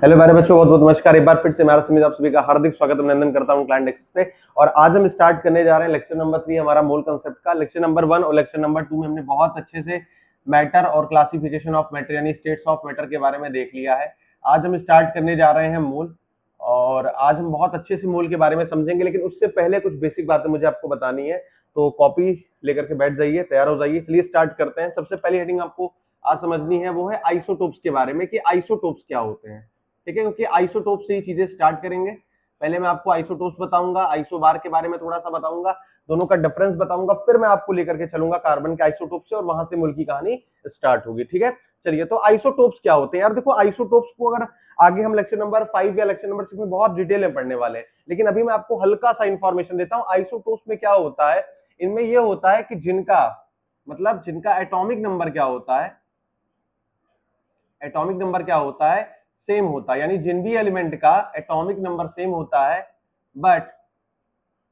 Hello मेरे बच्चों, बहुत बहुत नमस्कार। एक बार फिर से मेरा समीर आप सभी का हार्दिक स्वागत अभिनंदन करता हूं क्लाइंट एक्सेस पे। और आज हम स्टार्ट करने जा रहे हैं लेक्चर नंबर 3 हमारा मोल कंसेप्ट का। लेक्चर नंबर 1 और लेक्चर नंबर 2 में हमने बहुत अच्छे से मैटर और क्लासिफिकेशन ऑफ मैटर यानी स्टेट्स ऑफ मैटर के बारे में देख लिया है। आज हम स्टार्ट करने जा रहे हैं मोल, और आज हम बहुत अच्छे से मोल के बारे में समझेंगे। लेकिन उससे पहले कुछ बेसिक बातें मुझे आपको बतानी है, तो कॉपी लेकर के बैठ जाइए, तैयार हो जाइए। चलिए स्टार्ट करते हैं। सबसे पहली हेडिंग आपको आज समझनी है, वो है आइसोटोप्स के बारे में कि आइसोटोप्स क्या होते हैं। ठीक है, क्योंकि आइसोटोप से ही चीजें स्टार्ट करेंगे। पहले मैं आपको आइसोटोप्स बताऊंगा, आइसोबार के बारे में थोड़ा सा बताऊंगा, दोनों का डिफरेंस बताऊंगा, फिर मैं आपको लेकर के चलूंगा कार्बन के आइसोटोप से और वहां से मूल की कहानी स्टार्ट होगी। ठीक है, चलिए। तो आइसोटोप्स क्या होते हैं यार? देखो, आइसोटोप्स को अगर आगे हम लेक्चर नंबर 5 या लेक्चर नंबर 6 में बहुत डिटेल में पढ़ने वाले हैं, लेकिन अभी मैं आपको हल्का सा इंफॉर्मेशन देता हूं। आइसोटोप्स में क्या होता है, इनमें यह होता है कि जिनका एटॉमिक नंबर क्या होता है, एटॉमिक नंबर क्या होता है, सेम होता है। यानी जिन भी एलिमेंट का एटॉमिक नंबर सेम होता है,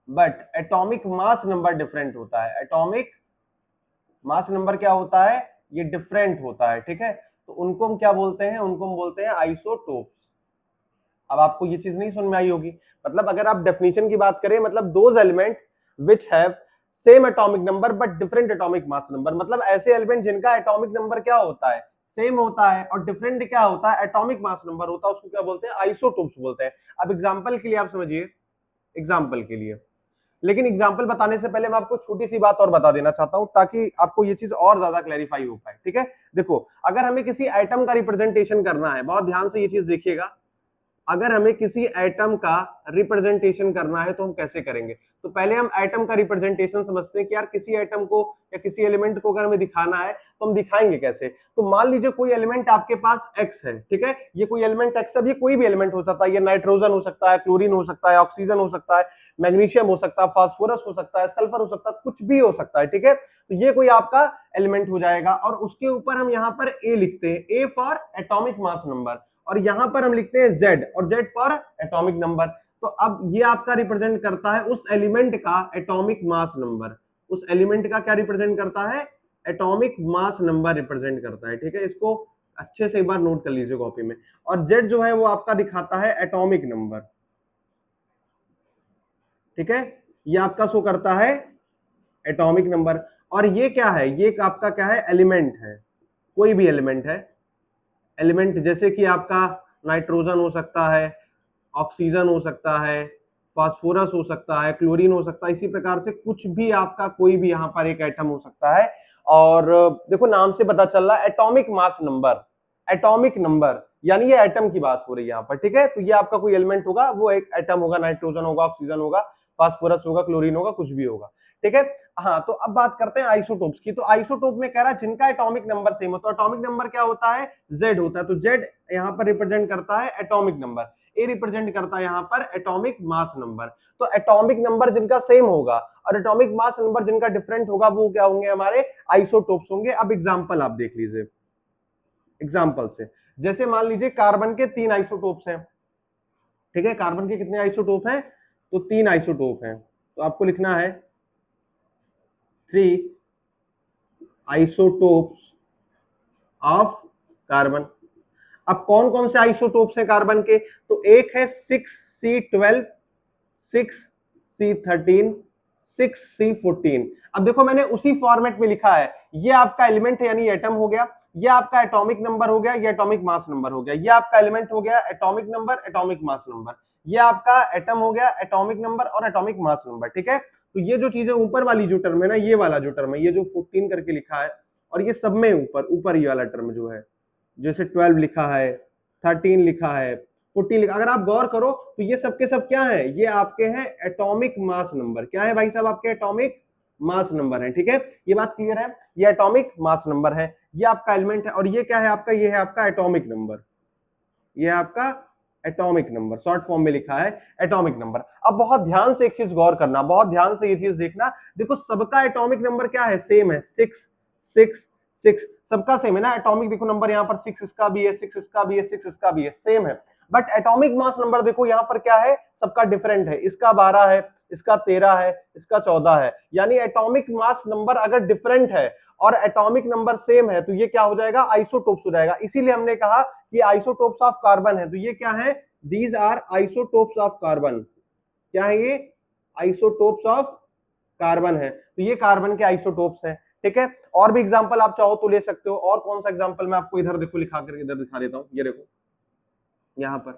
but atomic mass number different होता है। एटॉमिक मास नंबर क्या होता है, ये डिफरेंट होता है। ठीक है, तो उनको हम क्या बोलते हैं, उनको हम बोलते हैं आइसोटोप्स। अब आपको ये चीज नहीं समझ में आई होगी। मतलब अगर आप डेफिनेशन की बात करें, मतलब those element which have same atomic number but different atomic mass number, मतलब ऐसे एलिमेंट जिनका एटॉमिक नंबर क्या होता है, सेम होता है, और डिफरेंट क्या होता है, एटॉमिक मास नंबर होता है, उसको क्या बोलते हैं, आइसोटोप्स बोलते हैं। अब एग्जांपल के लिए आप समझिए, एग्जांपल के लिए। लेकिन एग्जांपल बताने से पहले मैं आपको छोटी सी बात और बता देना चाहता हूं, ताकि आपको ये चीज और ज्यादा क्लैरिफाई हो पाए। ठीक है, देखो, अगर हमें किसी एटम का रिप्रेजेंटेशन करना है, बहुत ध्यान से ये चीज देखिएगा, अगर हमें किसी एटम का रिप्रेजेंटेशन करना है तो हम कैसे करेंगे। तो पहले हम एटम का रिप्रेजेंटेशन समझते हैं कि यार किसी एटम को या किसी एलिमेंट को अगर हमें दिखाना है तो हम दिखाएंगे कैसे। तो मान लीजिए कोई एलिमेंट आपके पास एक्स है। ठीक है, ये कोई एलिमेंट एक्स, अब ये कोई भी एलिमेंट हो सकता है, ये नाइट्रोजन हो सकता है, क्लोरीन हो सकता है, ऑक्सीजन हो सकता है, मैग्नीशियम हो सकता है, फास्फोरस हो सकता है, सल्फर हो सकता है, कुछ भी हो सकता है। ठीक है, तो ये कोई आपका एलिमेंट हो जाएगा, और उसके ऊपर हम यहाँ पर ए लिखते हैं, A for atomic mass number, और यहां पर हम लिखते हैं Z, और Z फॉर एटॉमिक नंबर। तो अब ये आपका रिप्रेजेंट करता है उस एलिमेंट का एटॉमिक मास नंबर। उस एलिमेंट का क्या रिप्रेजेंट करता है, एटॉमिक मास नंबर रिप्रेजेंट करता है। ठीक है, इसको अच्छे से एक बार नोट कर लीजिए कॉपी में। और Z जो है वो आपका दिखाता है एटॉमिक नंबर। ठीक है, ये आपका शो करता है एटॉमिक नंबर। और ये क्या है, ये आपका क्या है, एलिमेंट है, कोई भी एलिमेंट है। एलिमेंट जैसे कि आपका नाइट्रोजन हो सकता है, ऑक्सीजन हो सकता है, फास्फोरस हो सकता है, क्लोरीन हो सकता है, इसी प्रकार से कुछ भी आपका कोई भी यहाँ पर एक एटम हो सकता है। और देखो, नाम से पता चल रहा है atomic mass number, atomic number, यानी ये एटम की बात हो रही है यहाँ पर। ठीक है, तो ये आपका कोई एलिमेंट होगा, वो एक एटम होगा, नाइट्रोजन होगा, ऑक्सीजन होगा, फास्फोरस होगा, क्लोरीन होगा, कुछ भी होगा। ठीक है, हाँ, तो अब बात करते हैं आइसोटोप्स की। तो आइसोटोप में कह रहा है जिनका एटॉमिक नंबर सेम होता है। एटॉमिक नंबर क्या होता है, जेड होता है। तो जेड यहाँ पर रिप्रेजेंट करता है एटॉमिक नंबर, ए रिप्रेजेंट करता है यहाँ पर एटॉमिक मास नंबर। तो एटॉमिक नंबर जिनका सेम होगा और एटॉमिक मास नंबर जिनका डिफरेंट होगा, वो क्या होंगे, हमारे आइसोटोप्स होंगे। अब एग्जांपल आप देख लीजिए, एग्जांपल से, जैसे मान लीजिए कार्बन के 3 आइसोटोप्स हैं। ठीक है, कार्बन के कितने आइसोटोप हैं, तो 3 आइसोटोप हैं। तो आपको लिखना है 3 आइसोटोप्स ऑफ कार्बन। अब कौन कौन से आइसोटोप्स हैं कार्बन के, तो एक है 6C12, 6C13, 6C14। अब देखो, मैंने उसी फॉर्मेट में लिखा है, ये आपका एलिमेंट है यानी एटम हो गया, ये आपका एटॉमिक नंबर हो गया, ये एटॉमिक मास नंबर हो गया, ये आपका एलिमेंट हो गया, atomic number, atomic mass number, ये आपका एटम हो गया, एटॉमिक नंबर और एटॉमिक मास नंबर। ठीक है, तो ये जो चीजें ऊपर वाली जो टर्म है ना, ये वाला जो टर्म है, ये जो 14 करके लिखा है, और ये सब में ऊपर ऊपर ये वाला टर्म जो है, जैसे 12 लिखा है, 13 लिखा है, 14 लिखा, अगर आप गौर करो तो ये सब के सब क्या है, ये आपके हैं एटॉमिक मास नंबर। क्या है भाई साहब, आपके एटॉमिक मास नंबर है। ठीक है, ये बात क्लियर है, ये एटॉमिक मास नंबर है, ये आपका एलिमेंट है, और ये क्या है आपका, ये है आपका एटॉमिक नंबर, ये आपका एटॉमिक नंबर, शॉर्ट फॉर्म में लिखा है एटॉमिक नंबर। अब बहुत ध्यान से एक चीज गौर करना, बहुत ध्यान से ये चीज देखना। देखो, सबका एटॉमिक नंबर क्या है, सेम है, 6 6 6, सबका सेम है ना एटॉमिक। देखो नंबर यहाँ पर 6 इसका भी है, 6 इसका भी है, 6 इसका भी है, सेम है। बट एटॉमिक मास नंबर देखो यहाँ पर क्या है, सबका डिफरेंट है। इसका 12 है, इसका 13 है, इसका 14 है। यानी एटॉमिक मास नंबर अगर डिफरेंट है और एटॉमिक नंबर सेम है, तो ये क्या हो जाएगा, आइसोटोप्स हो जाएगा। इसीलिए हमने कहा कि आइसोटोप्स ऑफ कार्बन है, तो ये क्या है, these are isotopes of carbon. क्या है ये, आइसोटोप्स ऑफ कार्बन है, तो ये कार्बन के आइसोटोप्स हैं। ठीक है, और भी एग्जांपल आप चाहो तो ले सकते हो। और कौन सा एग्जांपल मैं आपको इधर देखो लिखा करके इधर दिखा देता हूं, ये देखो यहां पर।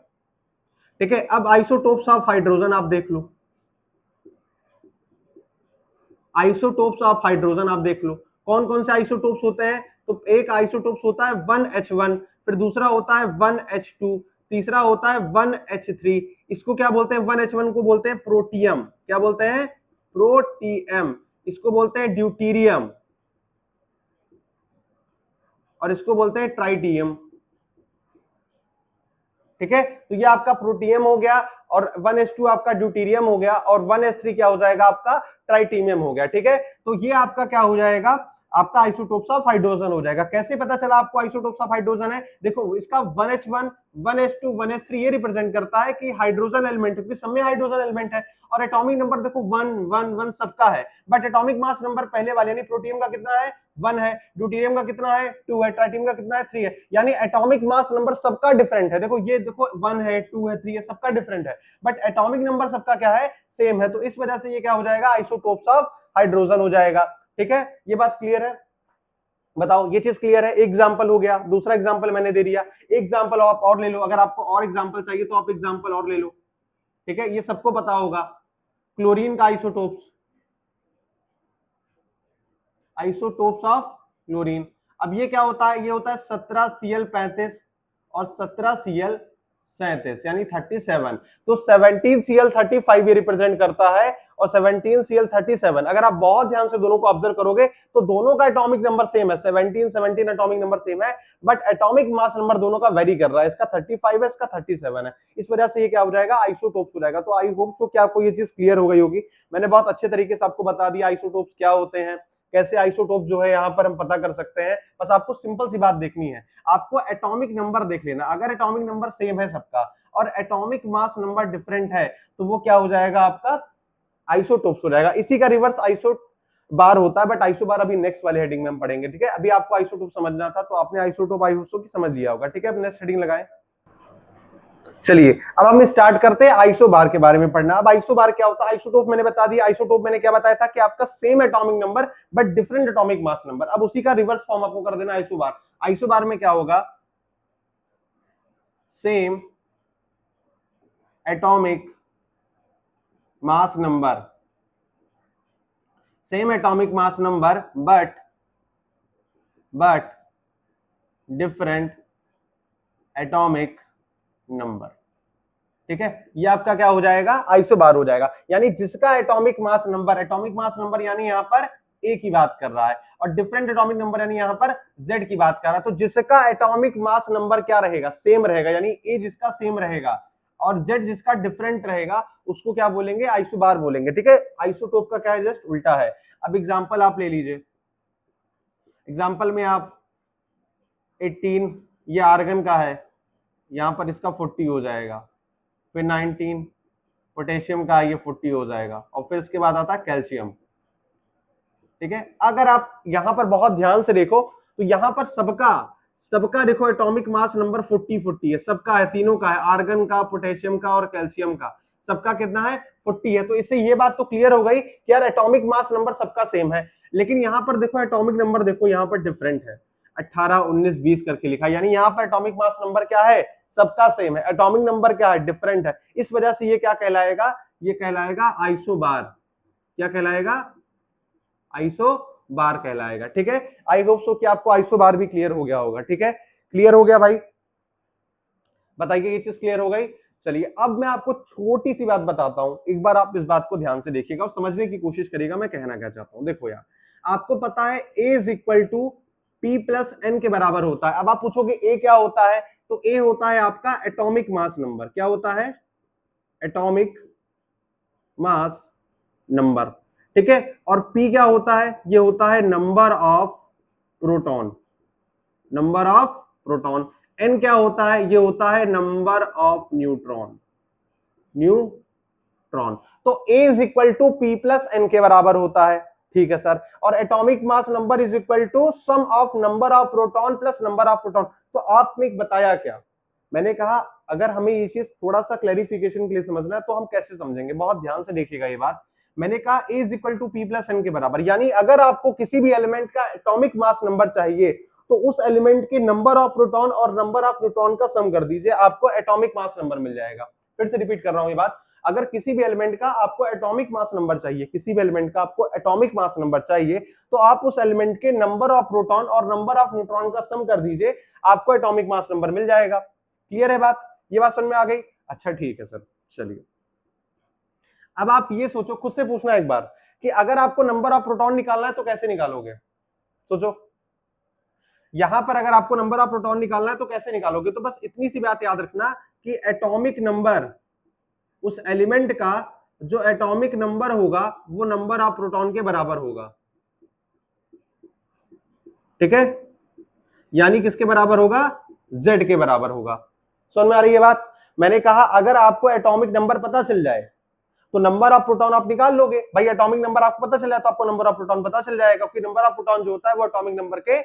ठीक है, अब आइसोटोप्स ऑफ हाइड्रोजन आप देख लो, आइसोटोप्स ऑफ हाइड्रोजन आप देख लो, कौन कौन से आइसोटोप्स होते हैं। तो एक आइसोटोप्स होता है 1H1, फिर दूसरा होता है 1H2, तीसरा होता है 1H3। इसको क्या बोलते हैं, 1H1 को बोलते हैं प्रोटियम। क्या बोलते हैं, प्रोटियम। इसको बोलते हैं ड्यूटीरियम, और इसको बोलते हैं ट्राइटियम। ठीक है, तो ये आपका प्रोटियम हो गया, और 1H2 आपका ड्यूटीरियम हो गया, और 1H3 क्या हो जाएगा आपका, ट्राइटीमियम हो गया। ठीक है, तो ये आपका क्या हो जाएगा, आपका आइसोटोप्स ऑफ हाइड्रोजन हो जाएगा। कैसे पता चला आपको आइसोटोप्स ऑफ हाइड्रोजन है, देखो इसका 1H1 1H2 1H3 ये रिप्रेजेंट करता है कि हाइड्रोजन एलिमेंट, क्योंकि सब में हाइड्रोजन एलिमेंट है। और एटॉमिक नंबर देखो 1 1 1 सबका है, बट एटॉमिक मास नंबर पहले वाले यानी प्रोटियम का कितना है, 1 है, ड्यूटीरियम का कितना है, 2 है, ट्राइटियम का कितना है, 3 है। यानी एटॉमिक मास नंबर सबका डिफरेंट है। देखो ये देखो 1 है, 2 है, 3 है, सबका डिफरेंट है, बट एटॉमिक नंबर सबका क्या है, सेम है। तो इस वजह से ये क्या हो जाएगा, आइसोटोप्स ऑफ हाइड्रोजन हो जाएगा। ठीक है, ये बात क्लियर है, बताओ ये चीज क्लियर है। एग्जांपल हो गया, दूसरा एग्जांपल मैंने दे दिया, एग्जांपल आप और ले लो, अगर आपको और एग्जांपल चाहिए तो आप एग्जांपल और ले लो। ठीक है, ये सबको पता होगा, क्लोरीन का आइसोटोप्स, आइसोटोप्स ऑफ क्लोरीन। अब ये क्या होता है, ये होता है 17Cl35 और 17Cl37 यानी 37। तो 17Cl35 ये रिप्रेजेंट करता है और 17Cl37। अगर आप बहुत ध्यान से दोनों को ऑब्जर्व करोगे तो दोनों का एटॉमिक नंबर सेम है, 17 17 एटॉमिक नंबर सेम है, बट एटॉमिक मास नंबर दोनों का वेरी कर रहा है, इसका 35 है, इसका 37 है। इस वजह से ये क्या हो जाएगा, आइसोटोप्स हो जाएगा। तो आई होप सो कि आपको ये चीज क्लियर हो गई होगी। मैंने बहुत अच्छे तरीके से आपको बता दिया आइसोटोप्स क्या होते हैं, कैसे आइसोटोप जो है यहाँ पर हम पता कर सकते हैं। बस आपको सिंपल सी बात देखनी है, आपको एटॉमिक नंबर देख लेना, अगर एटॉमिक नंबर सेम है सबका और एटॉमिक मास नंबर डिफरेंट है तो वो क्या हो जाएगा, आपका आइसोटोप्स हो जाएगा। इसी का रिवर्स आइसो बार होता है, बट आइसो बार अभी नेक्स्ट वाले हेडिंग में हम पढ़ेंगे। ठीक है, अभी आपको आइसोटोप समझना था तो आपने आइसोटोप आइसो की समझ लिया होगा। ठीक है, अब नेक्स्ट हेडिंग लगाएं। चलिए अब हम स्टार्ट करते हैं आइसो बार के बारे में पढ़ना। अब आइसो बार क्या होता है, आइसोटोप मैंने बता दिया, आइसोटोप मैंने क्या बताया था कि आपका same atomic number but different atomic mass number. अब उसी का रिवर्स फॉर्म आपको कर देना आइसो बार। आइसो बार में क्या होगा, same atomic mass number, same atomic mass number but different atomic number. ठीक है, ये आपका क्या हो जाएगा, आइसो बार हो जाएगा। यानी जिसका एटॉमिक मास नंबर यानी यहां पर ए की बात कर रहा है, और डिफरेंट एटॉमिक नंबर यानी यहां पर जेड की बात कर रहा है। तो जिसका एटॉमिक मास नंबर क्या रहेगा, सेम रहेगा, यानी ए जिसका सेम रहेगा और जेड जिसका डिफरेंट रहेगा उसको क्या बोलेंगे, आइसो बार बोलेंगे। ठीक है, आइसोटोप का क्या है, जस्ट उल्टा है। अब एग्जाम्पल आप ले लीजिए, एग्जाम्पल में आप 18 ये आर्गन का है, यहां पर इसका 40 हो जाएगा, फिर 19 पोटेशियम का ये 40 हो जाएगा, और फिर इसके बाद आता है कैल्शियम। ठीक है, अगर आप यहां पर बहुत ध्यान से देखो तो यहां पर सबका देखो एटॉमिक मास नंबर 40 40 है, सबका है, तीनों का है, आर्गन का, पोटेशियम का और कैल्शियम का, सबका कितना है, 40 है। तो इससे ये बात तो क्लियर हो गई कि यार एटॉमिक मास नंबर सबका सेम है। लेकिन यहां पर देखो एटॉमिक नंबर देखो यहां पर डिफरेंट है, 18 19 20 करके लिखा, यानी यहां पर एटॉमिक मास नंबर क्या है, सबका सेम है, एटॉमिक नंबर क्या है, डिफरेंट है। इस वजह से ये क्या कहलाएगा, ये कहलाएगा आइसो बार। क्या कहलाएगा, आइसो बार कहलाएगा। ठीक है, आई होप सो कि आपको आइसो बार भी क्लियर हो गया होगा। ठीक है, क्लियर हो गया भाई, बताइए ये चीज क्लियर हो गई। चलिए अब मैं आपको छोटी सी बात बताता हूं, एक बार आप इस बात को ध्यान से देखिएगा और समझने की कोशिश करिएगा मैं कहना क्या चाहता हूं। देखो यार, आपको पता है A is equal to P plus N के बराबर होता है। अब आप पूछोगे A क्या होता है, तो A होता है आपका एटॉमिक मास नंबर। क्या होता है, एटॉमिक मास नंबर। ठीक है, और P क्या होता है, ये होता है number of proton, number of proton. N क्या होता है, ये होता है नंबर ऑफ न्यूट्रॉन, न्यूट्रॉन। तो A is equal to P plus N के बराबर होता है। ठीक है सर, और atomic mass number is equal to sum of number of proton plus number of proton. तो आपने बताया क्या, मैंने कहा अगर हमें ये चीज थोड़ा सा क्लैरिफिकेशन के लिए समझना है तो हम कैसे समझेंगे, बहुत ध्यान से देखिएगा ये बात। मैंने कहा A is equal to P plus N के बराबर, यानी अगर आपको किसी भी एलिमेंट का एटॉमिक मास नंबर चाहिए तो उस एलिमेंट के नंबर ऑफ प्रोटॉन और नंबर ऑफ न्यूट्रॉन का सम कर दीजिए, आपको एटॉमिक मास नंबर मिल जाएगा। फिर से रिपीट कर रहा हूं ये बात, अगर किसी भी एलिमेंट का आपको एटॉमिक मास नंबर चाहिए, किसी भी एलिमेंट का आपको एटॉमिक मास नंबर चाहिए, तो आप उस एलिमेंट के नंबर ऑफ प्रोटॉन और नंबर ऑफ न्यूट्रॉन का सम कर दीजिए, आपको एटॉमिक मास नंबर मिल जाएगा। क्लियर है बात, ये बात समझ में आ गई? अच्छा ठीक है सर, चलिए अब आप ये सोचो, खुद से पूछना एक बार कि अगर आपको नंबर ऑफ प्रोटॉन निकालना है तो कैसे निकालोगे, सोचो यहां पर अगर आपको नंबर ऑफ प्रोटॉन निकालना है तो कैसे निकालोगे, तो बस इतनी सी बात याद रखना कि एटॉमिक नंबर, उस एलिमेंट का जो एटॉमिक नंबर होगा वो नंबर ऑफ प्रोटॉन के बराबर होगा, ठीक है, यानी किसके बराबर होगा, Z के बराबर होगा। समझ में आ रही है बात? मैंने कहा अगर आपको एटॉमिक नंबर पता चल जाए तो नंबर ऑफ प्रोटॉन आप निकाल लोगे, भाई एटॉमिक नंबर आपको पता चल जाए तो आपको नंबर ऑफ प्रोटॉन पता चल जाएगा, क्योंकि नंबर ऑफ प्रोटॉन जो होता है वो एटॉमिक नंबर के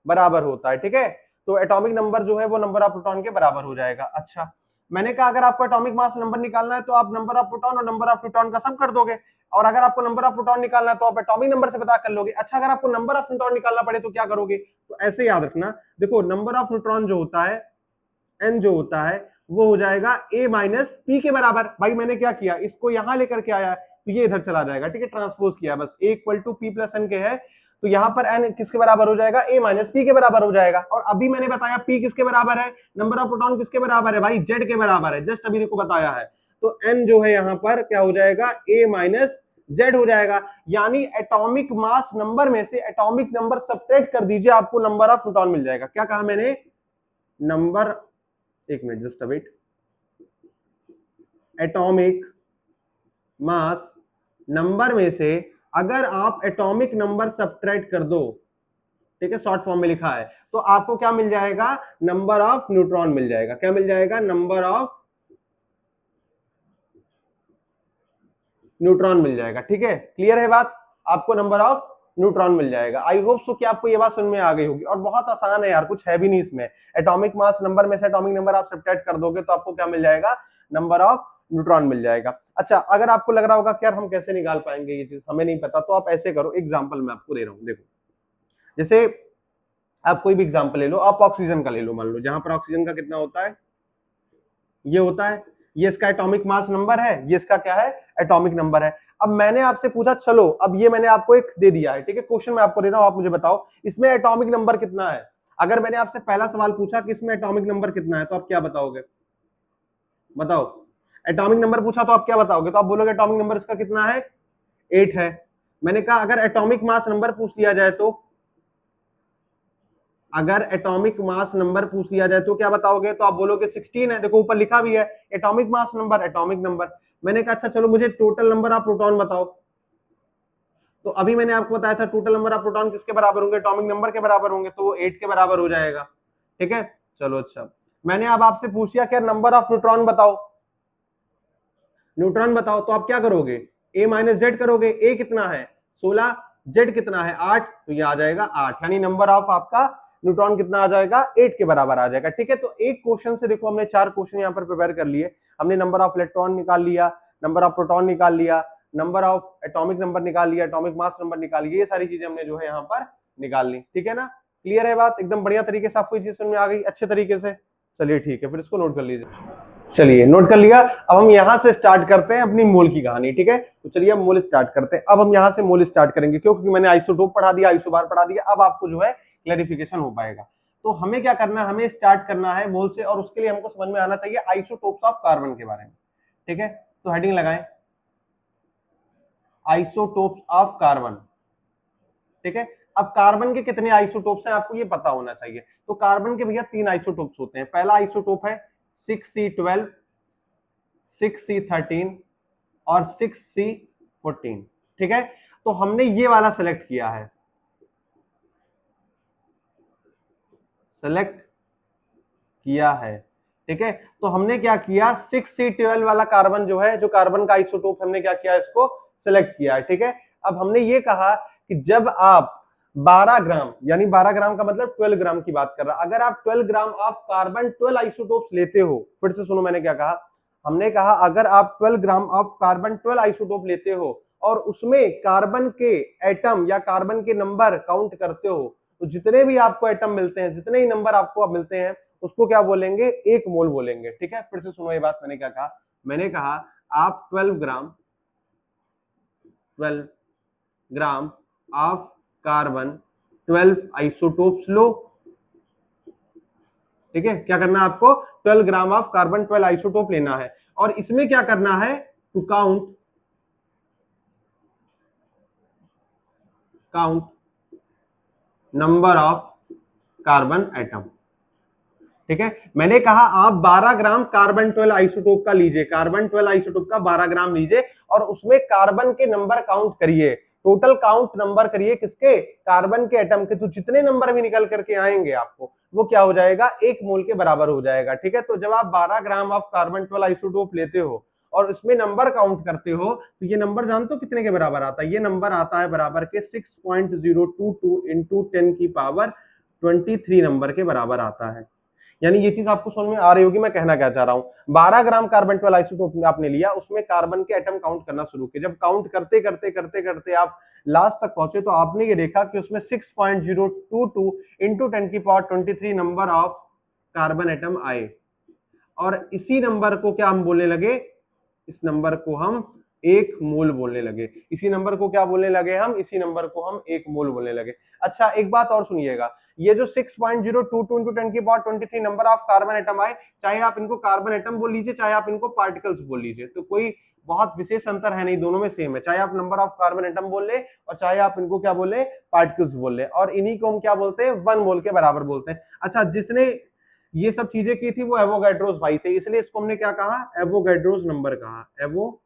बराबर होता है, ठीक है, तो एटॉमिक नंबर जो है वो नंबर ऑफ प्रोटॉन के बराबर हो जाएगा। अच्छा, मैंने कहा अगर आपको एटॉमिक मास नंबर निकालना है तो आप नंबर ऑफ प्रोटॉन और नंबर ऑफ न्यूट्रॉन का सम कर दोगे, और अगर आपको नंबर ऑफ प्रोटॉन निकालना है तो आप एटॉमिक नंबर से पता कर लोगे। अच्छा, अगर आपको नंबर ऑफ न्यूट्रॉन निकालना पड़े तो क्या करोगे, तो ऐसे याद रखना, देखो नंबर ऑफ न्यूट्रॉन जो होता है n जो होता है वो हो जाएगा a माइनस पी के बराबर। भाई मैंने क्या किया, इसको यहां लेकर के आया तो ये इधर चला जाएगा, ठीक है, ट्रांसपोज किया बस, a equal to P plus N के है तो यहां पर n किसके बराबर हो जाएगा, a माइनस पी के बराबर हो जाएगा। और अभी मैंने बताया p किसके बराबर है, नंबर ऑफ प्रोटॉन किसके बराबर है, भाई z के बराबर है, जस्ट अभी देखो बताया है, तो n जो है यहां पर क्या हो जाएगा, a माइनस z हो जाएगा, यानी एटॉमिक मास नंबर में से एटॉमिक नंबर सब्ट्रैक्ट कर दीजिए, आपको नंबर ऑफ प्रोटॉन मिल जाएगा। क्या कहा मैंने, नंबर, एक minute just wait, atomic mass number में से अगर आप एटॉमिक नंबर सब्ट्रैक्ट कर दो, ठीक है, शॉर्ट फॉर्म में लिखा है, तो आपको क्या मिल जाएगा, नंबर ऑफ न्यूट्रॉन मिल जाएगा। क्या मिल जाएगा, नंबर ऑफ न्यूट्रॉन मिल जाएगा, ठीक है, क्लियर है बात, आपको नंबर ऑफ न्यूट्रॉन मिल जाएगा। आई होप सो कि आपको ये बात समझ में आ गई होगी, और बहुत आसान है यार, कुछ है भी नहीं इसमें, एटॉमिक मास नंबर में से एटॉमिक नंबर आप सब्ट्रैक्ट कर दोगे तो आपको क्या मिल जाएगा, नंबर ऑफ न्यूट्रॉन मिल जाएगा। अच्छा, अगर आपको लग रहा होगा कि यार हम कैसे निकाल पाएंगे ये चीज, हमें नहीं पता, तो आप ऐसे करो, एग्जांपल मैं आपको दे रहा हूं, देखो जैसे आप कोई भी एग्जांपल ले लो, आप ऑक्सीजन का ले लो, मान लो जहां पर ऑक्सीजन का कितना होता है, ये होता है, ये इसका एटॉमिक मास नंबर है, ये इसका क्या है, एटॉमिक नंबर है। अब मैंने आपसे पूछा, चलो अब ये मैंने आपको एक दे दिया है, ठीक है, क्वेश्चन मैं आपको दे रहा हूं, आप मुझे बताओ इसमें एटॉमिक नंबर कितना है। अगर मैंने आपसे पहला सवाल पूछा कि इसमें एटॉमिक नंबर कितना है, तो आप क्या बताओगे, बताओ, एटॉमिक नंबर पूछा तो आप क्या बताओगे, तो आप बोलोगे एटॉमिक नंबर इसका कितना है, 8 है। मैंने कहा अगर एटॉमिक मास नंबर पूछ लिया जाए तो, अगर एटॉमिक मास नंबर पूछ लिया जाए तो क्या बताओगे, तो आप बोलोगे 16 है, देखो ऊपर लिखा भी है atomic mass number, atomic number. मैंने कहा अच्छा चलो मुझे टोटल नंबर ऑफ प्रोटॉन बताओ, तो अभी मैंने आपको बताया था टोटल नंबर ऑफ प्रोटॉन किसके बराबर होंगे, एटॉमिक नंबर के बराबर होंगे, तो वो 8 के बराबर हो जाएगा, ठीक है। चलो अच्छा, मैंने अब आपसे पूछ लिया क्या, नंबर ऑफ न्यूट्रॉन बताओ, न्यूट्रॉन बताओ, तो आप क्या करोगे, a माइनस जेड करोगे, a कितना है 16, z कितना है 8, तो ये आ जाएगा 8, यानी नंबर ऑफ आपका न्यूट्रॉन कितना आ जाएगा, 8 के बराबर आ जाएगा, ठीक है। तो एक क्वेश्चन से देखो हमने 4 क्वेश्चन यहाँ पर प्रिपेयर कर लिए, हमने नंबर ऑफ इलेक्ट्रॉन निकाल लिया, नंबर ऑफ प्रोटॉन निकाल लिया, नंबर ऑफ एटॉमिक नंबर निकाल लिया, एटॉमिक मास नंबर निकाल लिया, ये सारी चीजें हमने जो है यहाँ पर निकाल ली, ठीक है ना, क्लियर है बात, एकदम बढ़िया तरीके से आपको ये चीज समझ में आ गई अच्छे तरीके से। चलिए ठीक है, फिर इसको नोट कर लीजिए, चलिए नोट कर लिया। अब हम यहां से स्टार्ट करते हैं अपनी मोल की कहानी, ठीक है, तो चलिए हम मोल स्टार्ट करते हैं। अब हम यहां से मोल स्टार्ट करेंगे, क्योंकि मैंने आइसोटोप पढ़ा दिया, आइसोबार पढ़ा दिया, अब आपको जो है क्लैरिफिकेशन हो पाएगा। तो हमें क्या करना है, हमें स्टार्ट करना है मोल से, और उसके लिए हमको समझ में आना चाहिए आइसोटोप्स ऑफ कार्बन के बारे में, ठीक है, तो हेडिंग लगाएं आइसोटोप्स ऑफ कार्बन, ठीक है। अब कार्बन के कितने आइसोटोप्स हैं आपको ये पता होना चाहिए, तो कार्बन के भैया 3 आइसोटोप्स होते हैं। पहला आइसोटोप है 6C12, 6C13 और 6C14, ठीक है, तो हमने ये वाला सेलेक्ट किया है, सेलेक्ट किया है, ठीक है। तो हमने क्या किया, 6C12 वाला कार्बन जो है, जो कार्बन का आइसोटोप, हमने क्या किया, इसको सेलेक्ट किया है, ठीक है। अब हमने ये कहा कि जब आप 12 ग्राम, यानी 12 ग्राम का मतलब 12 ग्राम की बात कर रहा। अगर आप 12 ग्राम ऑफ कार्बन 12 आइसोटोप्स लेते हो, फिर से सुनो मैंने क्या कहा, हमने कहा अगर आप 12 ग्राम ऑफ कार्बन 12 आइसोटोप लेते हो और उसमें कार्बन के एटम या कार्बन के नंबर काउंट करते हो, तो जितने भी आपको एटम मिलते हैं, जितने ही नंबर आपको अब मिलते हैं, उसको क्या बोलेंगे, एक मोल बोलेंगे। ठीक है, फिर से सुनो ये बात मैंने क्या कहा, मैंने कहा आप 12 ग्राम ऑफ कार्बन 12 आइसोटोप्स लो। ठीक है, क्या करना है आपको, 12 ग्राम ऑफ कार्बन 12 आइसोटोप लेना है, और इसमें क्या करना है, to count number of carbon atom. ठीक है, मैंने कहा आप 12 ग्राम कार्बन 12 आइसोटोप का लीजिए, कार्बन 12 आइसोटोप का 12 ग्राम लीजिए और उसमें कार्बन के नंबर काउंट करिए, टोटल काउंट नंबर करिए किसके, कार्बन के एटम के। तो जितने नंबर भी निकल करके आएंगे आपको, वो क्या हो जाएगा, एक मोल के बराबर हो जाएगा। ठीक है, तो जब आप 12 ग्राम ऑफ कार्बन 12 आइसोटोप लेते हो और इसमें नंबर काउंट करते हो, तो ये नंबर जानते हो कितने के बराबर आता है, ये नंबर आता है बराबर के 6.022 इंटू 10 की पावर 23 नंबर के बराबर आता है। यानी ये चीज आपको समझ में आ रही होगी मैं कहना क्या चाह रहा हूं। 12 ग्राम कार्बन 12 आइसोटोप आपने लिया, उसमें कार्बन के एटम काउंट करना शुरू किए, जब काउंट करते करते करते करते आप लास्ट तक पहुंचे, तो आपने ये देखा कि उसमें 6.022 इंटू 10 की power 23 number of carbon atom आए, और इसी नंबर को क्या हम बोलने लगे, इस नंबर को हम एक मोल बोलने लगे। इसी नंबर को क्या बोलने लगे हम, इसी नंबर को हम एक मोल बोलने लगे। अच्छा, एक बात और सुनिएगा, ये जो 6.022 इंटू 10 की power 23 number of carbon atom आए, चाहे आप इनको कार्बन एटम बोल लीजिए, चाहे आप इनको पार्टिकल्स बोल लीजिए, तो कोई बहुत विशेष अंतर है नहीं, दोनों में सेम है, चाहे आप नंबर ऑफ कार्बन एटम बोल ले और चाहे आप इनको क्या बोले, पार्टिकल्स बोल ले, और इन्हीं को हम क्या बोलते हैं, 1 मोल के बराबर बोलते हैं। अच्छा, जिसने ये सब चीजें की थी वो एवोगैड्रोस भाई थे, इसलिए इसको हमने क्या कहा, एवोगैड्रोस नंबर कहा, एवोगैड्रोस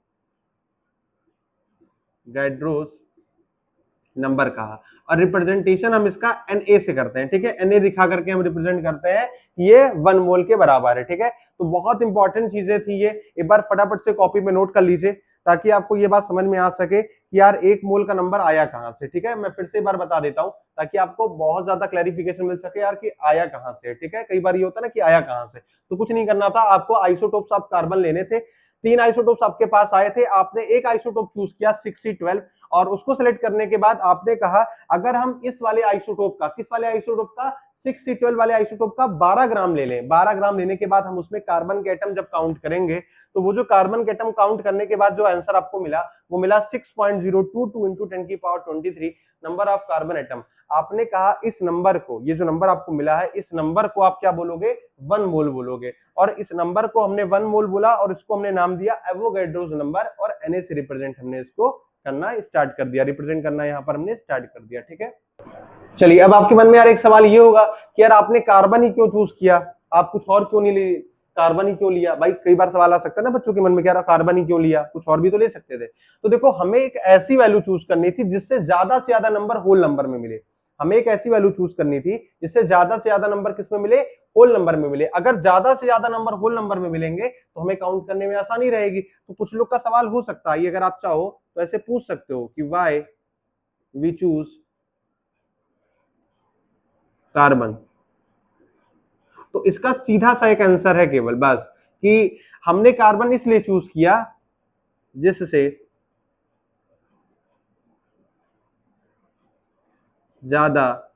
नंबर कहा। और रिप्रेजेंटेशन हम इसका Na से करते हैं। ठीक है, Na दिखा करके हम रिप्रेजेंट करते हैं कि ये 1 मोल के बराबर है। ठीक है, तो बहुत इंपॉर्टेंट चीजें थी ये, एक बार फटाफट से कॉपी में नोट कर लीजिए ताकि आपको ये बात समझ में आ सके कि यार एक मोल का नंबर आया कहां से। ठीक है, मैं फिर से एक बार बता देता हूं ताकि आपको बहुत ज्यादा क्लैरिफिकेशन मिल सके यार कि आया कहां से। ठीक है, कई बार ये होता है ना कि आया कहां से, तो कुछ नहीं करना था आपको, आइसोटोप्स ऑफ कार्बन लेने थे, 3 आइसोटोप्स आपके पास आए थे, आपने एक आइसोटोप चूज किया 6C12, और उसको सेलेक्ट करने के बाद आपने कहा अगर हम इस वाले आइसोटोप का, किस वाले आइसोटोप का, 6C12 वाले आइसोटोप का 12 ग्राम ले लें। 12 ग्राम लेने के बाद हम उसमें कार्बन के एटम जब काउंट करेंगे, तो वो जो कार्बन के एटम काउंट करने के बाद जो आंसर आपको मिला, वो मिला 6.022 इंटू 10 की power 23 number of carbon atom. आपने कहा इस नंबर को, ये जो नंबर आपको मिला है, इस नंबर को आप क्या बोलोगे, 1 मोल बोलोगे, और इस नंबर को हमने 1 मोल बोला और इसको हमने नाम दिया एवोगैड्रोस नंबर, और Na से रिप्रेजेंट हमने इसको करना स्टार्ट कर दिया, रिप्रेजेंट करना यहाँ पर हमने स्टार्ट कर दिया। ठीक है, चलिए अब आपके मन में यार एक सवाल ये होगा कि यार आपने कार्बन ही क्यों चूज किया, आप कुछ और क्यों नहीं लिए, कार्बन ही क्यों लिया। भाई कई बार सवाल आ सकता है ना बच्चों के मन में, क्या कार्बन ही क्यों लिया, कुछ और भी तो ले सकते थे। तो देखो, हमें एक ऐसी वैल्यू चूज करनी थी जिससे ज्यादा से ज्यादा नंबर होल नंबर में मिले, हमें एक ऐसी वैल्यू चूज करनी थी जिससे ज्यादा से ज्यादा नंबर किसमें मिले, होल नंबर में मिले। अगर ज्यादा से ज्यादा नंबर होल नंबर में मिलेंगे तो हमें काउंट करने में आसानी रहेगी। तो कुछ लोग का सवाल हो सकता है, अगर आप चाहो तो ऐसे पूछ सकते हो कि वाई वी चूज कार्बन। तो इसका सीधा सा एक आंसर है केवल बस, कि हमने कार्बन इसलिए चूज किया जिससे ज्यादा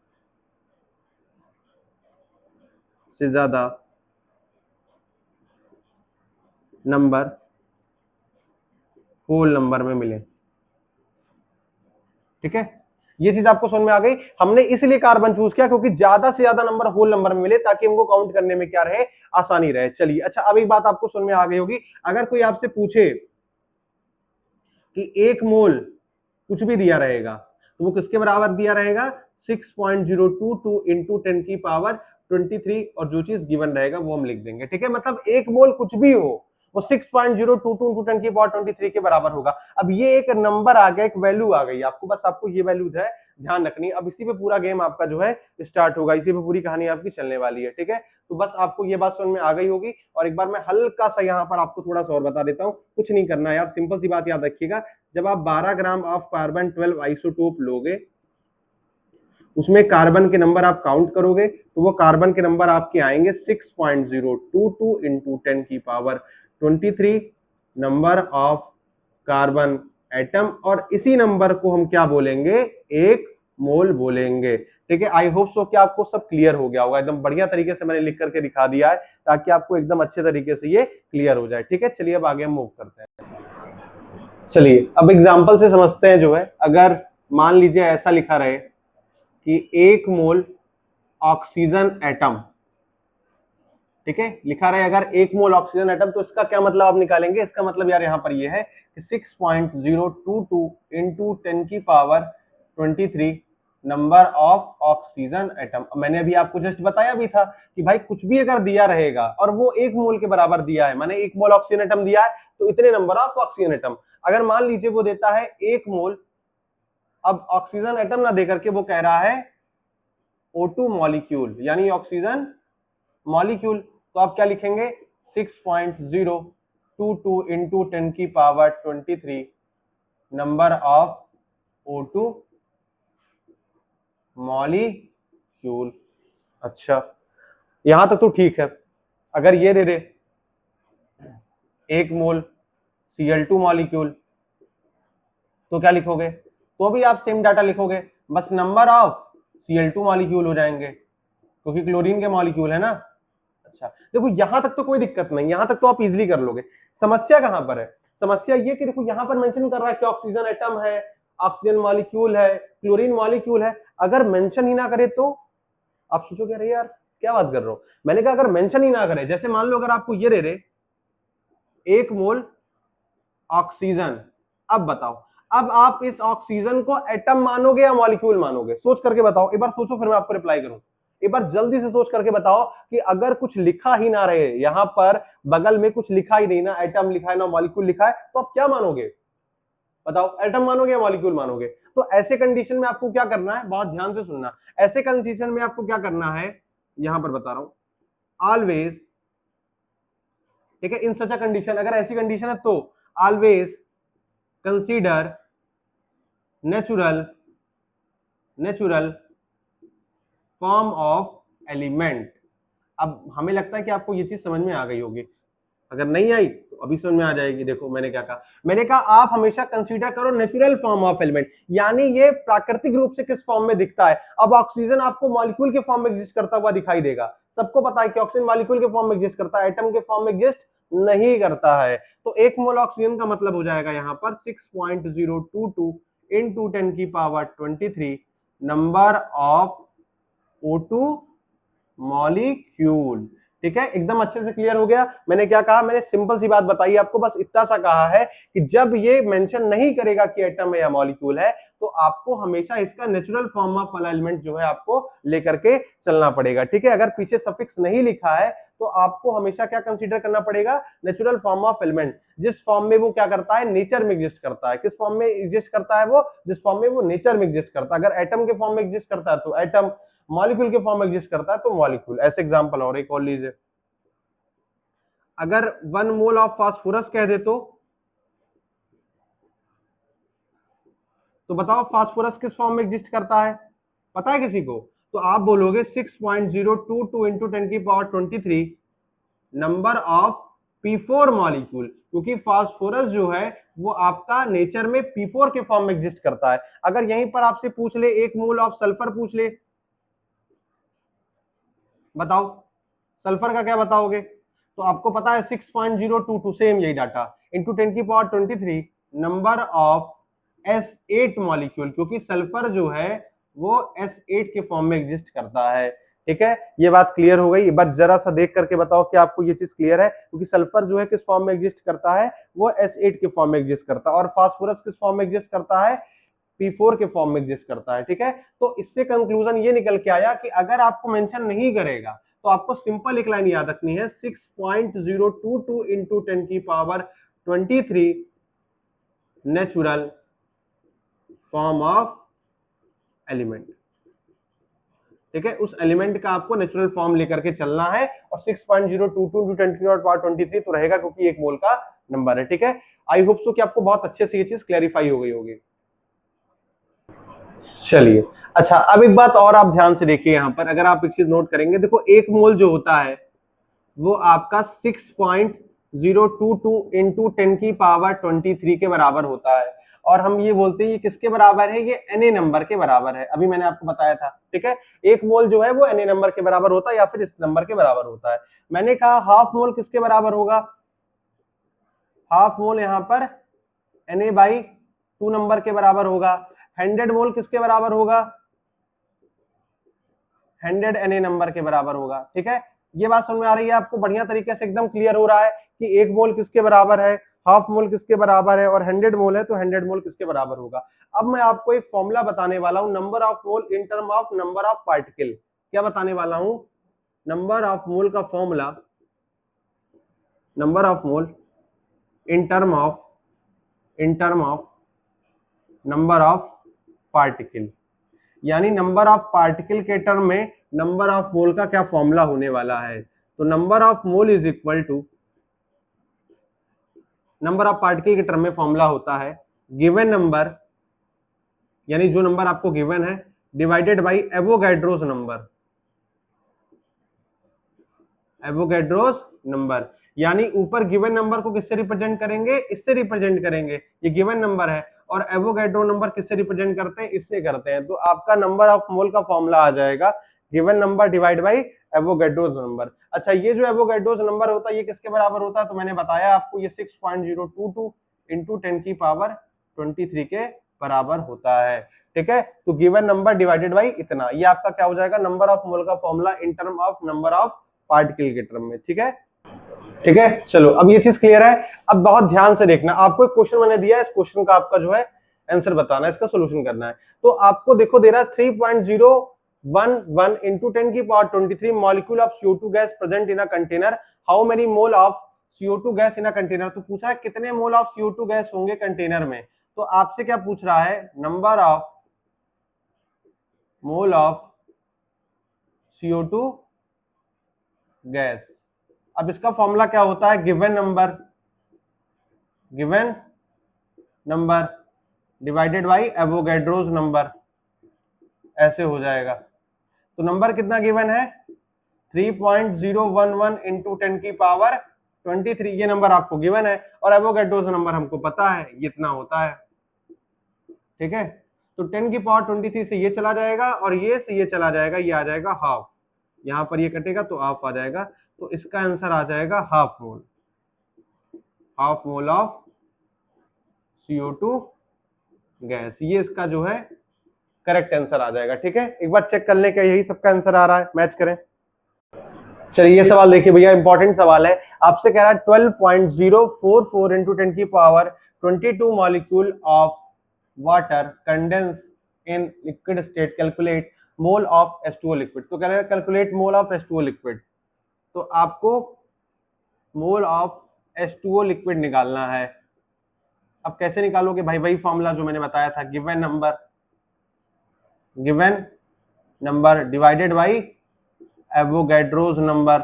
से ज्यादा नंबर होल नंबर में मिले। ठीक है, ये चीज आपको समझ में आ गई, हमने इसलिए कार्बन चूज किया क्योंकि ज्यादा से ज्यादा नंबर होल नंबर में मिले ताकि हमको काउंट करने में क्या रहे, आसानी रहे। चलिए, अच्छा अब एक बात आपको समझ में आ गई होगी, अगर कोई आपसे पूछे कि एक मोल कुछ भी दिया रहेगा तो वो किसके बराबर दिया रहेगा, 6.022 इंटू 10 की पावर 23, और जो चीज गिवन रहेगा वो हम लिख देंगे। ठीक है, मतलब एक मोल कुछ भी हो वो 6.022 इंटू 10 की पावर 23 के बराबर होगा। अब ये एक नंबर आ गया, एक वैल्यू आ गई, आपको बस आपको ये वैल्यू है ध्यान रखनी। अब इसी पे पूरा गेम आपका जो है स्टार्ट होगा, इसी पे पूरी कहानी आपकी चलने वाली है। ठीक है, तो बस आपको ये बात समझ में आ गई होगी। और एक बार मैं हल्का सा यहाँ पर आपको थोड़ा सा और बता देता हूँ, कुछ नहीं करना यार, सिंपल सी बात याद रखिएगा, जब आप 12 ग्राम ऑफ कार्बन 12 आइसोटोप लोगे उसमें कार्बन के नंबर आप काउंट करोगे तो वो कार्बन के नंबर आपके आएंगे 6.022 इंटू 10 की power 23 number of carbon atom, और इसी नंबर को हम क्या बोलेंगे, एक मोल बोलेंगे। ठीक है, आई होप सो कि आपको सब क्लियर हो गया होगा, एकदम बढ़िया तरीके से मैंने लिख करके दिखा दिया है ताकि आपको एकदम अच्छे तरीके से ये क्लियर हो जाए। ठीक है, चलिए अब आगे हम मूव करते हैं। चलिए अब एग्जांपल से समझते हैं जो है, अगर मान लीजिए ऐसा लिखा रहे कि 1 मोल ऑक्सीजन एटम, ठीक है, लिखा रहे अगर 1 मोल ऑक्सीजन एटम, तो इसका क्या मतलब आप निकालेंगे, इसका मतलब यार यहां पर ये है कि 6.022 इंटू 10 की power 23 number of oxygen atom. मैंने अभी आपको जस्ट बताया भी था कि भाई कुछ भी अगर दिया रहेगा और वो 1 मोल के बराबर दिया है, माने 1 मोल ऑक्सीजन एटम दिया है तो इतने नंबर ऑफ ऑक्सीजन एटम। अगर मान लीजिए वो देता है 1 मोल, अब ऑक्सीजन एटम ना देकर के वो कह रहा है O2 मॉलिक्यूल यानी ऑक्सीजन मॉलिक्यूल, तो आप क्या लिखेंगे 6.022 इंटू 10 की power 23 number of O2 molecule. अच्छा, यहां तक तो ठीक है। अगर ये दे दे 1 मोल Cl2 मॉलिक्यूल, तो क्या लिखोगे, तो भी आप सेम डाटा लिखोगे, बस नंबर ऑफ Cl2 मॉलिक्यूल हो जाएंगे क्योंकि क्लोरीन के मॉलिक्यूल है ना। अच्छा देखो यहां तक तो कोई दिक्कत नहीं, यहां तक तो आप इजीली कर लोगे। समस्या कहां पर है, समस्या ये कि देखो यहां पर मेंशन कर रहा है कि ऑक्सीजन एटम है, ऑक्सीजन मॉलिक्यूल है, क्लोरीन मॉलिक्यूल है। अगर मेंशन ही ना करे तो आप सोचोगे अरे यार क्या बात कर रहे हो। मैंने कहा अगर मेंशन ही ना करे, जैसे मान लो अगर आपको ये दे रहे 1 मोल ऑक्सीजन, अब बताओ, अब आप इस ऑक्सीजन को एटम मानोगे या मॉलिक्यूल मानोगे, सोच करके बताओ, एक बार सोचो फिर मैं आपको रिप्लाई करूं। एक बार जल्दी से सोच करके बताओ कि अगर कुछ लिखा ही ना रहे, यहां पर बगल में कुछ लिखा ही नहीं, ना एटम लिखा है ना मॉलिक्यूल लिखा है, तो आप क्या मानोगे, बताओ, एटम मानोगे या मॉलिक्यूल मानोगे। तो ऐसे कंडीशन में आपको क्या करना है, बहुत ध्यान से सुनना, ऐसे कंडीशन में आपको क्या करना है, यहां पर बता रहा हूं, ऑलवेज, ठीक है, इन सच अ कंडीशन, अगर ऐसी कंडीशन है तो always consider natural form of element. अब हमें लगता है कि आपको ये चीज समझ में आ गई होगी, अगर नहीं आई तो अभी समझ में आ जाएगी। देखो मैंने क्या कहा, मैंने कहा आप हमेशा कंसीडर करो नेचुरल फॉर्म ऑफ एलिमेंट, यानी ये प्राकृतिक रूप से किस फॉर्म में दिखता है। अब ऑक्सीजन आपको मॉलिक्यूल के फॉर्म में एग्जिस्ट करता हुआ दिखाई देगा, सबको पता है कि ऑक्सीजन मॉलिक्यूल के फॉर्म में एग्जिस्ट करता है, एटम के फॉर्म में एग्जिस्ट नहीं करता है। तो 1 मोल ऑक्सीजन का मतलब हो जाएगा यहां पर 6.022 इंटू 10 की power 23 number of O2 molecule. ठीक है, एकदम अच्छे से क्लियर हो गया। मैंने क्या कहा, मैंने सिंपल सी बात बताई आपको, बस इतना सा कहा है कि जब ये मेंशन नहीं करेगा कि एटम है या मॉलिक्यूल है, तो आपको हमेशा इसका नेचुरल फॉर्म ऑफ वाला एलिमेंट जो है आपको लेकर के चलना पड़ेगा। ठीक है, अगर पीछे सफिक्स नहीं लिखा है तो आपको हमेशा क्या कंसीडर करना पड़ेगा, नेचुरल फॉर्म ऑफ एलिमेंट, जिस फॉर्म में वो क्या करता है, नेचर में एग्जिस्ट करता है। किस फॉर्म में एग्जिस्ट करता है वो, जिस फॉर्म में वो नेचर में एग्जिस्ट करता है। अगर एटम के फॉर्म में एग्जिस्ट करता है तो एटम, मॉलिक्यूल के फॉर्म में एग्जिस्ट करता है तो मॉलिक्यूल। ऐसे एग्जांपल और एक और लीजिए, अगर 1 मोल ऑफ फास्फोरस कह दे तो बताओ फास्फोरस किस फॉर्म में एग्जिस्ट करता है, पता है किसी को, तो आप बोलोगे 6.022 इंटू 10 की power 23 number of P4 molecule, क्योंकि फास्फोरस जो है वो आपका नेचर में P4 के फॉर्म में एग्जिस्ट करता है। अगर यहीं पर आपसे पूछ ले 1 मोल ऑफ सल्फर पूछ ले, बताओ सल्फर का क्या बताओगे, तो आपको पता है 6.022 सेम यही डाटा इंटू 10 की power 23 number of S8 molecule, क्योंकि सल्फर जो है वो S8 के फॉर्म में एग्जिस्ट करता है। ठीक है, ये बात क्लियर हो गई। बस जरा सा देख करके बताओ कि आपको ये चीज क्लियर है, क्योंकि सल्फर जो है किस फॉर्म में एग्जिस्ट करता है, वो S8 के फॉर्म में एग्जिस्ट करता है, और फास्फोरस किस फॉर्म में एग्जिस्ट करता है, P4 के फॉर्म में एग्जिस्ट करता है। ठीक है, तो इससे कंक्लूजन ये निकल के आया कि अगर आपको मेंशन नहीं करेगा तो आपको सिंपल एक लाइन याद रखनी है, 6.022 इंटू 10 की power 23 natural form of element. ठीक है, उस एलिमेंट का आपको नेचुरल फॉर्म लेकर के चलना है, और 6.022 इंटू 10 की पावर 23 तो रहेगा क्योंकि 1 मोल का नंबर है। ठीक है, आई होप सो कि आपको बहुत अच्छे से ये चीज क्लैरिफाई हो गई होगी। चलिए अच्छा, अब एक बात और आप ध्यान से देखिए, यहां पर अगर आप एक चीज नोट करेंगे, देखो एक मोल जो होता है वो आपका 6.022 इंटू 10⁻23 के बराबर होता है। और हम ये बोलते हैं ये किसके बराबर है, ये Na नंबर के बराबर है, अभी मैंने आपको बताया था। ठीक है, एक मोल जो है वो Na नंबर के बराबर होता है या फिर इस नंबर के बराबर होता है। मैंने कहा हाफ मोल किसके बराबर होगा, हाफ मोल यहां पर Na/2 नंबर के बराबर होगा। 100 मोल किसके बराबर होगा, 100 Na नंबर के बराबर होगा। ठीक है, ये बात समझ में आ रही है आपको, बढ़िया तरीके से एकदम क्लियर हो रहा है कि एक मोल किसके बराबर है, हाफ मोल किसके बराबर है, और 100 मोल है तो 100 मोल किसके बराबर होगा। अब मैं आपको एक फॉर्मूला बताने वाला हूं, number of mole in term of number of particle. क्या बताने वाला हूं, नंबर ऑफ मोल का formula, number of mole in term of number of particle, यानी नंबर ऑफ पार्टिकल के टर्म में नंबर ऑफ मोल का क्या फॉर्मूला होने वाला है। तो number of mole is equal to, number of particle के टर्म में फॉर्मूला होता है गिवन नंबर, यानी जो नंबर आपको गिवन है, divided by Avogadro's number, Avogadro's number. यानी ऊपर गिवन नंबर को किससे रिप्रेजेंट करेंगे, इससे रिप्रेजेंट करेंगे, ये गिवन नंबर है, और एवोगैड्रो नंबर किससे रिप्रेजेंट करते हैं, इससे करते हैं। तो आपका नंबर ऑफ मोल का फॉर्मूला आ जाएगा given number divide by Avogadro's number. अच्छा, ये जो एवोगैड्रोस नंबर होता है ये किसके बराबर होता है, तो मैंने बताया आपको ये 6.022 इंटू 10⁻23 के बराबर होता है। ठीक है, तो गिवन नंबर डिवाइडेड बाई इतना, ये आपका क्या हो जाएगा, नंबर ऑफ मोल का formula in term of number of particle के टर्म में। ठीक है, ठीक है, चलो अब ये चीज क्लियर है। अब बहुत ध्यान से देखना, आपको एक क्वेश्चन मैंने दिया है, इस क्वेश्चन का आपका जो है आंसर बताना है, इसका सोल्यूशन करना है। तो आपको देखो दे रहा है 3.011 into 10⁻23 molecule of CO2 gas present in a container, how many mole of CO2 gas in a container. तो पूछ रहा है कितने मोल ऑफ CO2 गैस होंगे कंटेनर में। तो आपसे क्या पूछ रहा है, number of mole of CO2 gas. अब इसका फॉर्मूला क्या होता है, given number divided by Avogadro's number, ऐसे हो जाएगा। तो नंबर कितना गिवन है, 3.011 इंटू 10⁻23, ये नंबर आपको गिवन है, और एवोगैड्रोस नंबर हमको पता है ये इतना होता है। ठीक है, तो 10⁻23 से ये चला जाएगा और ये से ये चला जाएगा, ये आ जाएगा हाफ, यहां पर ये कटेगा तो हाफ आ जाएगा। तो इसका आंसर आ जाएगा half mole of CO2 gas, ये इसका जो है करेक्ट आंसर आ जाएगा। ठीक है, एक बार चेक कर लें क्या यही सबका आंसर आ रहा है, मैच करें। चलिए ये सवाल देखिए भैया, इंपॉर्टेंट सवाल है, आपसे कह रहा है 12.044 into 10⁻22 molecule of water condense in liquid state, calculate mole of H2O liquid. तो कह रहा है calculate mole of H2O liquid, तो आपको मोल ऑफ H2O लिक्विड निकालना है। अब कैसे निकालोगे भाई, वही फॉर्मूला जो मैंने बताया था, given number divided by Avogadro's number.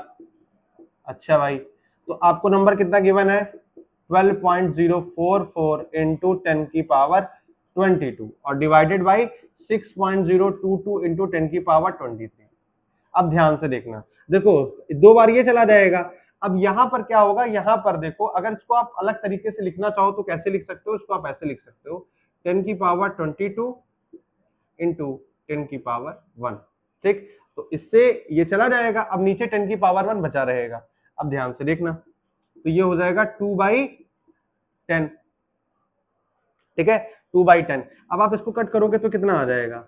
अच्छा भाई, तो आपको नंबर कितना गिवन है, 12.044 इंटू 10⁻22 और डिवाइडेड बाई 6.022 इंटू 10⁻23। अब ध्यान से देखना, देखो दो बार ये चला जाएगा। अब यहां पर क्या होगा, यहां पर देखो, अगर इसको आप अलग तरीके से लिखना चाहो तो कैसे लिख सकते हो, इसको आप ऐसे लिख सकते हो 10⁻22 इंटू 10⁻1। ठीक, तो इससे ये चला जाएगा, अब नीचे 10⁻1 बचा रहेगा। अब ध्यान से देखना, तो ये हो जाएगा 2/10। ठीक है, 2/10। अब आप इसको कट करोगे तो कितना आ जाएगा,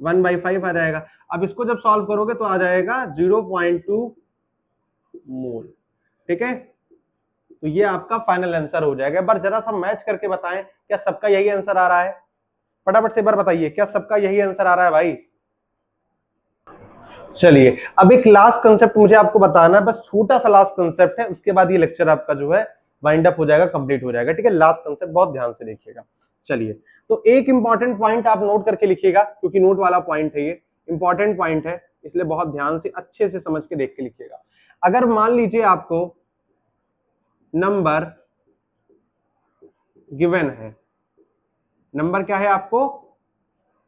1/5 आ जाएगा। अब इसको जब सॉल्व करोगे तो आ जाएगा 0.2 मोल। ठीक है, तो ये आपका फाइनल आंसर हो जाएगा। एक बार जरा सा मैच करके बताएं, क्या सबका यही आंसर आ रहा है, फटाफट से एक बार बताइए, क्या सबका यही आंसर आ रहा है भाई। चलिए अब एक लास्ट कंसेप्ट मुझे आपको बताना है, बस छोटा सा लास्ट कंसेप्ट है, उसके बाद ये लेक्चर आपका जो है वाइंड अप हो जाएगा, कंप्लीट हो जाएगा। ठीक है, लास्ट कंसेप्ट बहुत ध्यान से देखिएगा। चलिए, तो एक इंपॉर्टेंट पॉइंट आप नोट करके लिखिएगा, क्योंकि नोट वाला पॉइंट है, ये इंपॉर्टेंट पॉइंट है, इसलिए बहुत ध्यान से अच्छे से समझ के देख के लिखिएगा। अगर मान लीजिए आपको नंबर गिवन है, नंबर क्या है आपको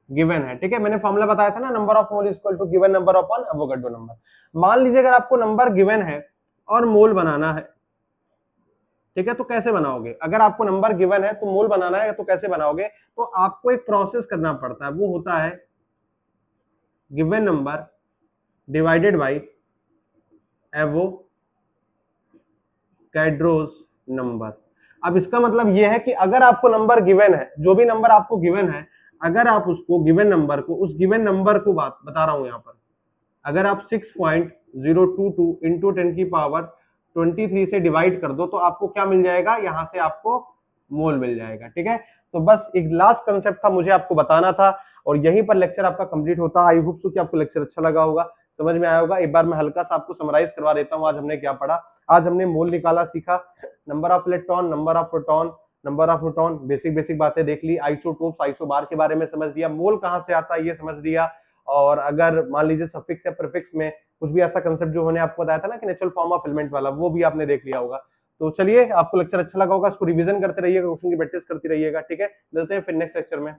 गिवन है, ठीक है। मैंने फॉर्मूला बताया था ना, number of mole equal to given number upon Avogadro number. मान लीजिए अगर आपको नंबर गिवन है और मोल बनाना है, ठीक है, तो कैसे बनाओगे? अगर आपको नंबर गिवन है तो मोल बनाना है, तो कैसे बनाओगे? तो आपको एक प्रोसेस करना पड़ता है, वो होता है given number divided by Avogadro's number. अब इसका मतलब यह है कि अगर आपको नंबर गिवन है, जो भी नंबर आपको गिवन है, अगर आप उसको गिवन नंबर को, उस गिवन नंबर को बात बता रहा हूं यहां पर, अगर आप 6.022 इंटू 10 की पावर 23 से डिवाइड कर दो तो आपको क्या मिल जाएगा? यहां से आपको मोल मिल जाएगा, ठीक है। तो बस एक लास्ट कंसेप्ट था, मुझे आपको बताना था, और यहीं पर लेक्चर आपका कंप्लीट होता। आई होप सो कि आपको लेक्चर अच्छा लगा होगा, समझ में आया होगा। एक बार मैं हल्का सा आपको समराइज करवा देता हूँ आज हमने क्या पढ़ा। आज हमने मोल निकाला सीखा, number of electron, number of proton, number of neutron, basic basic बातें देख ली, आइसोटोप्स, आइसोबार के बारे में समझ लिया, मोल कहां से आता है ये समझ लिया, और अगर मान लीजिए सफिक्स या प्रीफिक्स में कुछ भी ऐसा कंसेप्ट जो मैंने आपको बताया था ना कि नेचुरल फॉर्म ऑफ एलिमेंट वाला, वो भी आपने देख लिया होगा। तो चलिए, आपको लेक्चर अच्छा लगा होगा, इसको रिवीजन करते रहिएगा, क्वेश्चन की प्रैक्टिस करती रहिएगा, ठीक है। मिलते हैं फिर नेक्स्ट लेक्चर में।